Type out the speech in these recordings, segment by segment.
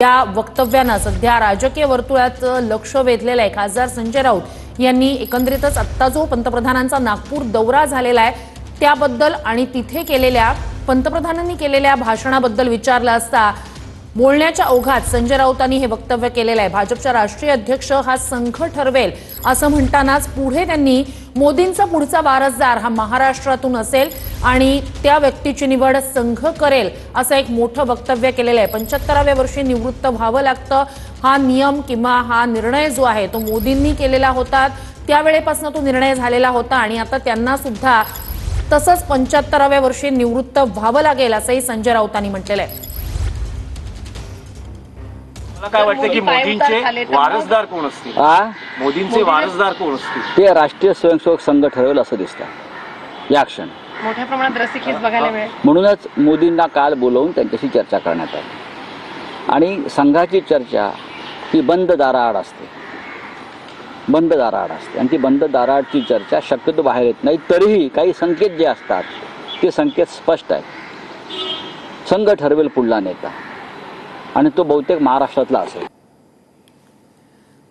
या वक्तव्यानं सध्या राजकीय वर्तुळात लक्ष वेधलेलं आहे। खासदार संजय राऊत यांनी एकंदरीतच आत्ता जो पंतप्रधानांचा नागपूर दौरा झालेला आहे त्याबद्दल आणि तिथे केलेल्या पंतप्रधानांनी केलेल्या भाषणाबद्दल विचारलं असता बोलण्याच्या ओघात संजय राऊतांनी हे वक्तव्य केलेलं आहे। भाजपचा राष्ट्रीय अध्यक्ष हा संघ ठरवेल असं म्हणतानाच पुढे त्यांनी मोदींचा पुढचा वारसदार हा महाराष्ट्रातून असेल आणि त्या व्यक्तीची निवड संघ करेल असं एक मोठं वक्तव्य केलेलं आहे। 75व्या वर्षी निवृत्त व्हावं लागतं हा नियम किंवा हा निर्णय जो आहे तो मोदींनी केलेला होता, त्यावेळेपासून तो निर्णय झालेला होता आणि आता त्यांना सुद्धा तसंच 75व्या वर्षी निवृत्त व्हावं लागेल असंही संजय राऊतांनी म्हटलेलं आहे। मला काय वाटतं की मोदींचे वारसदार कोण असतील? मोदींचे वारसदार कोण असतील ते राष्ट्रीय स्वयंसेवक संघ ठरवेल असं दिसतं या क्षणी। मोठ्या प्रमाणात रसिकेच बघायला मिळेल म्हणूनच मोदींना काल बोलावून त्यांच्याशी चर्चा करण्यात आली आणि संघाची चर्चा ही बंद दाराआड असते, बंद दाराआड असते आणि ती बंद दाराआडची चर्चा शक्यतो बाहेर येत नाही। तरीही काही संकेत जे असतात ते संकेत स्पष्ट आहेत। संघ ठरवेल पुढला नेता आणि तो बहुतेक महाराष्ट्रातला असेल।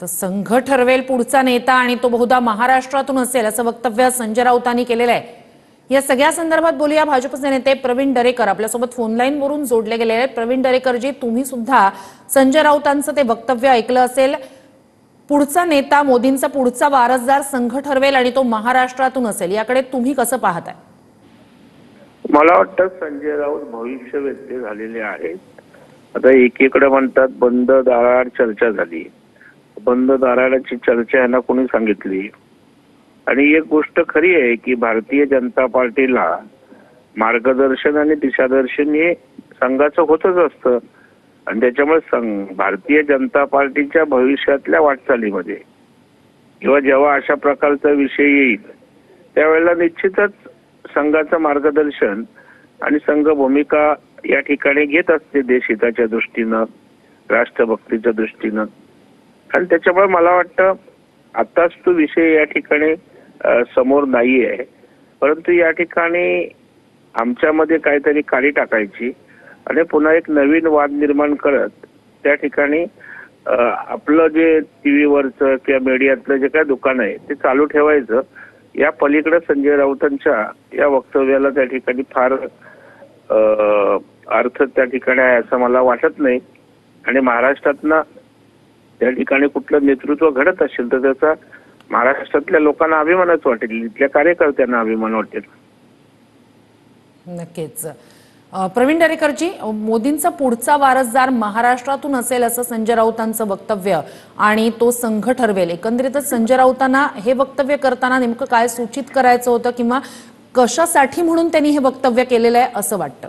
तर संघ ठरवेल पुढचा नेता आणि तो बहुधा महाराष्ट्रातून असेल असं वक्तव्य संजय राऊतांनी केलेलं आहे। या सगळ्या संदर्भात बोलूया भाजपचे नेते प्रवीण दरेकर आपल्यासोबत फोन लाईन वरून जोडले गेले आहेत। प्रवीण दरेकरजी, तुम्ही सुद्धा संजय राऊतांचं ते वक्तव्य ऐकलं असेल, पुढचा नेता मोदींचा पुढचा वारसदार संघ ठरवेल आणि तो महाराष्ट्रातून असेल, याकडे तुम्ही कसं पाहताय? मला वाटतं संजय राऊत भविष्यवेत्ते झालेले आहेत। आता एकीकडे म्हणतात बंद दाराआड चर्चा झाली, बंद दाराआडची चर्चा यांना कोणी सांगितली? आणि एक गोष्ट खरी आहे की भारतीय जनता पार्टीला मार्गदर्शन आणि दिशादर्शन हे संघाचं होतच असतं आणि त्याच्यामुळे भारतीय जनता पार्टीच्या भविष्यातल्या वाटचालीमध्ये किंवा जेव्हा अशा प्रकारचा विषय येईल त्यावेळेला निश्चितच संघाचं मार्गदर्शन आणि संघ भूमिका या ठिकाणी घेत असते देशहिताच्या दृष्टीनं, राष्ट्रभक्तीच्या दृष्टीनं। आणि त्याच्यामुळे मला वाटतं आताच तो विषय या ठिकाणी समोर नाही आहे, परंतु या ठिकाणी आमच्यामध्ये काहीतरी काळी टाकायची आणि पुन्हा एक नवीन वाद निर्माण करत त्या ठिकाणी आपलं जे टीव्हीवरचं किंवा मीडियातलं जे काय दुकान आहे ते चालू ठेवायचं। या पलीकडे संजय राऊतांच्या या वक्तव्याला त्या ठिकाणी फार अर्थ त्या ठिकाणी आहे असं मला वाटत नाही आणि महाराष्ट्रातनं त्या ठिकाणी कुठलं नेतृत्व घडत असेल तर त्याचा महाराष्ट्रातल्या लोकांना अभिमानच वाटेल, इथल्या कार्यकर्त्यांना अभिमान वाटेल। नक्कीच प्रवीण दरेकरजी, मोदींचा पुढचा वारसदार महाराष्ट्रातून असेल असं संजय राऊतांचं वक्तव्य आणि तो संघ ठरवेल, एकंदरीतच संजय राऊतांना हे वक्तव्य करताना नेमकं काय सूचित करायचं होतं किंवा कशासाठी म्हणून त्यांनी हे वक्तव्य केलेलं आहे असं वाटतं?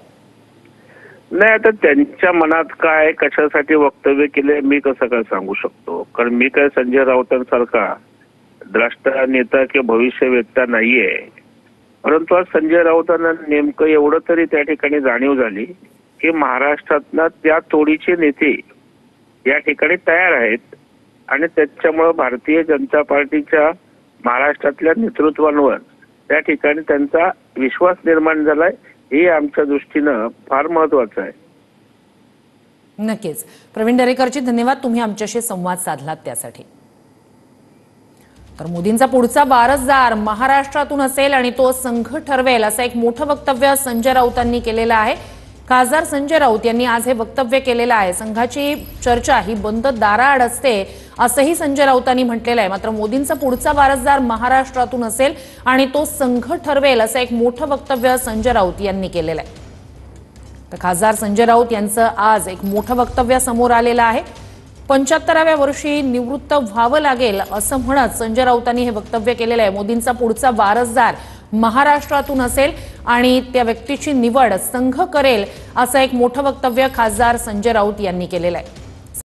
नाही, आता त्यांच्या मनात काय कशासाठी वक्तव्य केले मी कसं काय सांगू शकतो, कारण मी काय संजय राऊतांसारखा द्रष्टा नेता किंवा भविष्यवेत्ता नाहीये। परंतु आज संजय राऊतांना नेमकं एवढं तरी त्या ठिकाणी जाणीव झाली की महाराष्ट्रातनं त्या तोडीचे नेते या ठिकाणी तयार आहेत आणि त्याच्यामुळं भारतीय जनता पार्टीच्या महाराष्ट्रातल्या नेतृत्वांवर त्या ठिकाणी त्यांचा विश्वास निर्माण झालाय, हे आमच्या दृष्टीनं फार महत्वाचं आहे। नक्कीच प्रवीण दरेकरजी, धन्यवाद, तुम्ही आमच्याशी संवाद साधलात त्यासाठी। तर मोदींचा पुढचा वारसदार महाराष्ट्रातून असेल आणि तो संघ ठरवेल असं एक मोठं वक्तव्य संजय राऊतांनी केलेलं आहे। खासदार संजय राऊत यांनी आज हे वक्तव्य केलेलं आहे। संघाची चर्चा ही बंद दाराआड असते असंही संजय राऊतांनी म्हटलेलं आहे। मात्र मोदींचा पुढचा वारसदार महाराष्ट्रातून असेल आणि तो संघ ठरवेल असं एक मोठं वक्तव्य संजय राऊत यांनी केलेलं आहे। तर खासदार संजय राऊत यांचं आज एक मोठं वक्तव्य समोर आलेलं आहे। 75व्या वर्षी निवृत्त व्हावं लागेल असं म्हणत संजय राऊतांनी हे वक्तव्य केलेलं आहे। मोदींचा पुढचा वारसदार महाराष्ट्रातून असेल आणि त्या व्यक्तीची निवड संघ करेल असं एक मोठं वक्तव्य खासदार संजय राऊत यांनी केलेलं आहे।